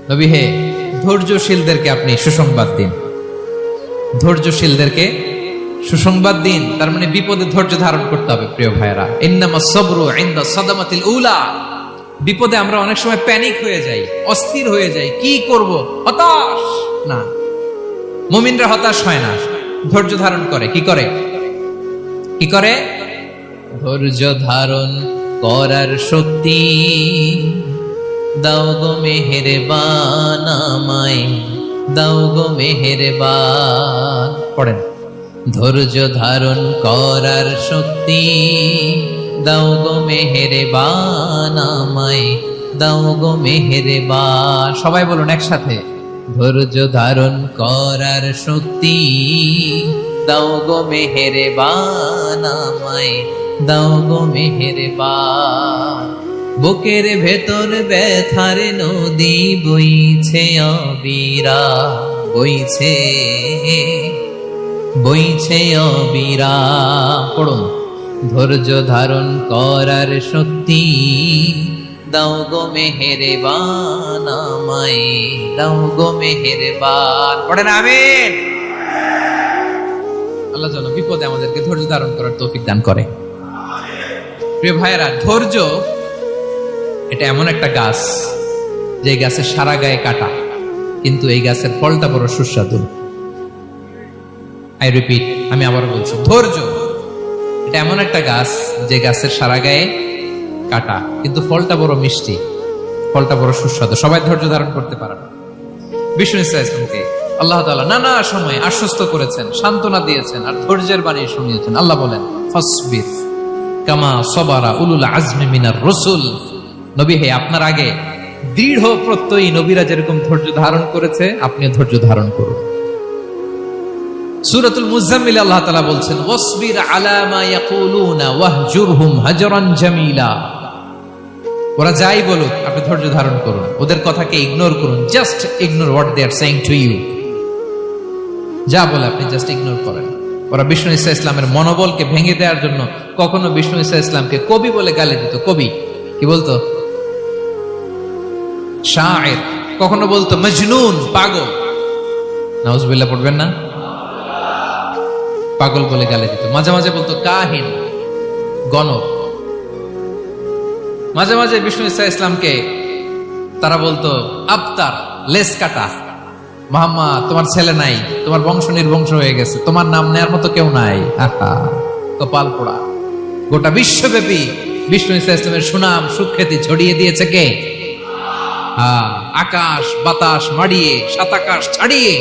নবী হে, ধৈর্যশীলদেরকে আপনি সুসংবাদ দিন। ধৈর্যশীলদেরকে সুসংবাদ দিন, তার মানে বিপদে ধৈর্য ধারণ করতে হবে। প্রিয় ভাইরা, ইন্নামাস সাবরু ইনদা সাদামাতিল উলা। বিপদে আমরা অনেক সময় প্যানিক হয়ে যাই, অস্থির হয়ে যাই, কি করব, হতাশ। না, মুমিনরা হতাশ হয় না, ধৈর্য ধারণ করে। কি করে? কি করে? ধৈর্য ধারণ করার শক্তি দাও গো মেহেরবান আমায়, দাও গো মেহেরবান। পড়েন, ধৈর্য ধারণ করার শক্তি দাও গো মেহেরবান আমায়, দাও গো মেহেরবান। সবাই বলুন একসাথে, ধৈর্য ধারণ করার শক্তি দাও গো মেহেরবান আমায়, দাও গো মেহেরবান। বুকের ভেতর ব্যথার নদী বইছে অবিরা, বইছে বইছে অবিরা। পড়ুন, ধৈর্য ধারণ করার শক্তি দাও গো মেহেরবান আমায়, দাও গো মেহেরবান। পড়েন আমিন। আল্লাহ যেন বিপদে আমাদেরকে ধৈর্য ধারণ করার তৌফিক দান করে। প্রিয় ভাইয়েরা, ধৈর্য এটা এমন একটা গাছ যে গাছের সারা গায়ে কাটা, কিন্তু এই গাছের ফলটা বড় সুস্বাদু। আই রিপিট, আমি আবার বলছি, ধৈর্য এটা এমন একটা গাছ যে গাছের সারা গায়ে কাটা, কিন্তু ফলটা বড় মিষ্টি, ফলটা বড় সুস্বাদু। সবাই ধৈর্য ধারণ করতে পারে না। বিষ্ণু ইসলামকে আল্লাহ তাআলা নানা সময় আশ্বস্ত করেছেন, সান্ত্বনা দিয়েছেন, আর ধৈর্যের বাণী শুনিয়েছেন। আল্লাহ বলেন, ফাসবির কামা সাবারা উলুল আজমি মিনার রাসূল। নবী হে, আপনার আগে দৃঢ় প্রত্যয়ী নবীরা যেরকম ধৈর্য ধারণ করেছে, আপনিও ধৈর্য ধারণ করুন। সূরাতুল মুজাম্মিল আল্লাহ তাআলা বলছেন, ওয়াসবির আলা মা ইয়াকুলুনা ওয়াহজুরহুম হাজরান জামিলা। ওরা যাই বলুক, আপনি ধৈর্য ধারণ করুন, ওদের কথাকে ইগনোর করুন। Just ignore what they are saying to you. যা বলে আপনি জাস্ট ইগনোর করেন। ওরা বিষ্ণু ঈসা ইসলামের মনোবলকে ভেঙে দেওয়ার জন্য কখনো বিষ্ণু ঈসা ইসলামকে কবি বলে গালি দিত। কবি কি বলতো? শায়ের। কখনো বলতো মজনুন, পাগল। নাউজুবিল্লাহ পড়বেন না? পাগল বলে গালি দিত। মাঝে মাঝে বলতো কাহিন, গণক। মাঝে মাঝে বিষ্ণু ঈসা ইসলামকে তারা বলতো আবতার, লেস কাটা। মুহাম্মদ, তোমার ছেলে নাই, তোমার বংশ নির্বংশ হয়ে গেছে, তোমার নাম নেয়ার মতো কেউ নাই। আহা, কপাল পোড়া। গোটা বিশ্বব্যাপী বিষ্ণু ঈসা ইসলামের সুনাম সুখ্যাতি ছড়িয়ে দিয়েছে কে? আকাশ বাতাস মাড়িয়ে, সাত আকাশ ছাড়িয়ে